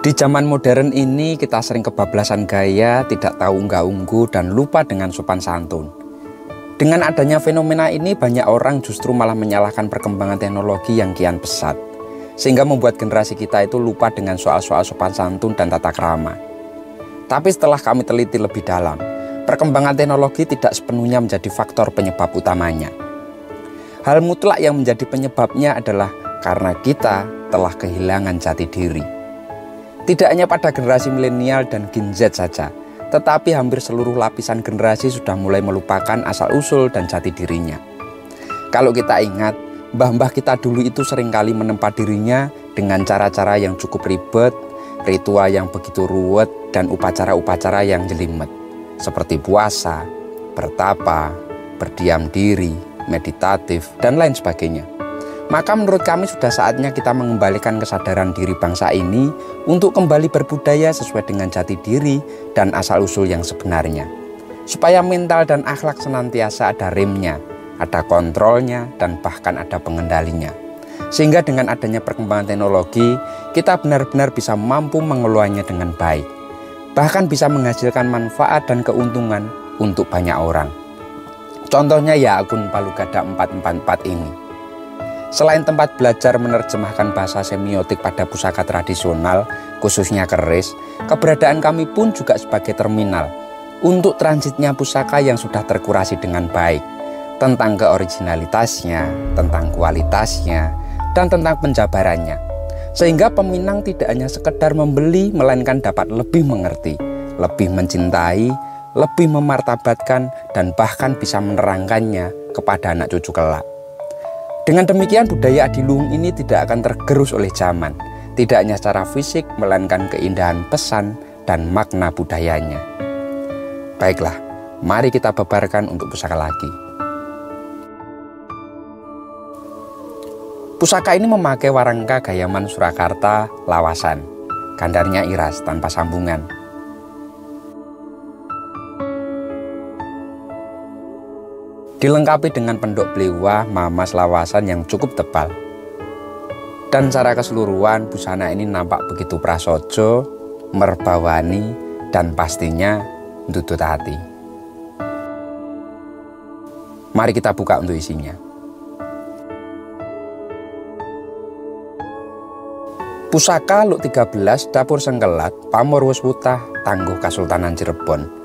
Di zaman modern ini kita sering kebablasan gaya, tidak tahu unggah-ungguh dan lupa dengan sopan santun. Dengan adanya fenomena ini banyak orang justru malah menyalahkan perkembangan teknologi yang kian pesat, sehingga membuat generasi kita itu lupa dengan soal-soal sopan santun dan tata krama. Tapi setelah kami teliti lebih dalam, perkembangan teknologi tidak sepenuhnya menjadi faktor penyebab utamanya. Hal mutlak yang menjadi penyebabnya adalah karena kita telah kehilangan jati diri. Tidak hanya pada generasi milenial dan Gen Z saja, tetapi hampir seluruh lapisan generasi sudah mulai melupakan asal-usul dan jati dirinya. Kalau kita ingat, mbah-mbah kita dulu itu seringkali menempa dirinya dengan cara-cara yang cukup ribet, ritual yang begitu ruwet, dan upacara-upacara yang jelimet, seperti puasa, bertapa, berdiam diri, meditatif, dan lain sebagainya. Maka menurut kami sudah saatnya kita mengembalikan kesadaran diri bangsa ini untuk kembali berbudaya sesuai dengan jati diri dan asal-usul yang sebenarnya. Supaya mental dan akhlak senantiasa ada remnya, ada kontrolnya, dan bahkan ada pengendalinya. Sehingga dengan adanya perkembangan teknologi, kita benar-benar bisa mampu mengelolanya dengan baik. Bahkan bisa menghasilkan manfaat dan keuntungan untuk banyak orang. Contohnya ya akun Palugada 444 ini. Selain tempat belajar menerjemahkan bahasa semiotik pada pusaka tradisional, khususnya keris, keberadaan kami pun juga sebagai terminal untuk transitnya pusaka yang sudah terkurasi dengan baik, tentang keoriginalitasnya, tentang kualitasnya, dan tentang penjabarannya. Sehingga peminang tidak hanya sekedar membeli, melainkan dapat lebih mengerti, lebih mencintai, lebih memartabatkan, dan bahkan bisa menerangkannya kepada anak cucu kelak. Dengan demikian budaya adiluhung ini tidak akan tergerus oleh zaman, tidak hanya secara fisik melainkan keindahan pesan dan makna budayanya. Baiklah, mari kita babarkan untuk pusaka lagi. Pusaka ini memakai warangka Gayaman Surakarta lawasan, gandarnya iras tanpa sambungan. Dilengkapi dengan pendok blewah mamas lawasan yang cukup tebal. Dan secara keseluruhan busana ini nampak begitu prasaja, merbawani, dan pastinya ndudut hati. Mari kita buka untuk isinya. Pusaka Luk 13 Dapur Sengkelat Pamor Wuswutah Tangguh Kasultanan Cirebon.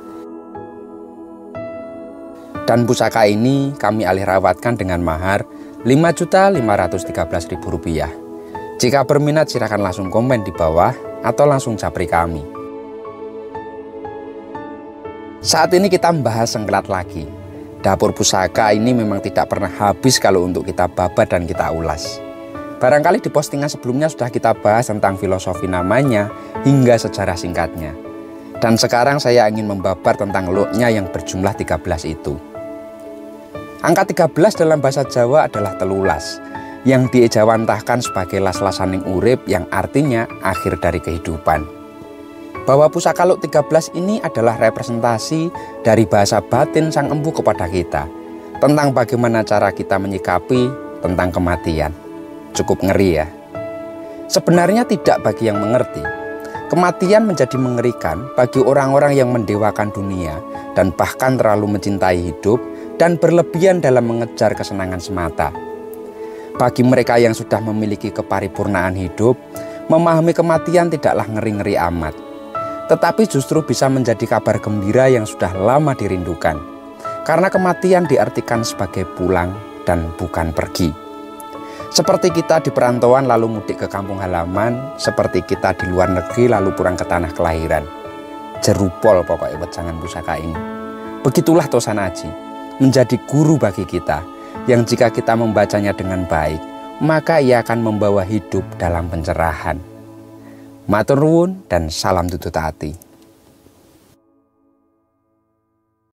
Dan pusaka ini kami alih rawatkan dengan mahar Rp5.513.000. Jika berminat silakan langsung komen di bawah atau langsung japri kami. Saat ini kita membahas sengkelat lagi. Dapur pusaka ini memang tidak pernah habis kalau untuk kita babat dan kita ulas. Barangkali di postingan sebelumnya sudah kita bahas tentang filosofi namanya hingga sejarah singkatnya. Dan sekarang saya ingin membabar tentang luknya yang berjumlah 13 itu. Angka 13 dalam bahasa Jawa adalah telulas, yang diejawantahkan sebagai las-lasaning urip yang artinya akhir dari kehidupan. Bahwa pusaka Luk 13 ini adalah representasi dari bahasa batin Sang Empu kepada kita, tentang bagaimana cara kita menyikapi tentang kematian. Cukup ngeri ya. Sebenarnya tidak bagi yang mengerti. Kematian menjadi mengerikan bagi orang-orang yang mendewakan dunia dan bahkan terlalu mencintai hidup dan berlebihan dalam mengejar kesenangan semata. Bagi mereka yang sudah memiliki keparipurnaan hidup, memahami kematian tidaklah ngeri-ngeri amat, tetapi justru bisa menjadi kabar gembira yang sudah lama dirindukan. Karena kematian diartikan sebagai pulang dan bukan pergi. Seperti kita di perantauan lalu mudik ke kampung halaman, seperti kita di luar negeri lalu pulang ke tanah kelahiran. Jerupol pokoknya wejangan pusaka ini. Begitulah Tosan Aji menjadi guru bagi kita, yang jika kita membacanya dengan baik, maka ia akan membawa hidup dalam pencerahan. Matur nuwun dan salam tutut hati.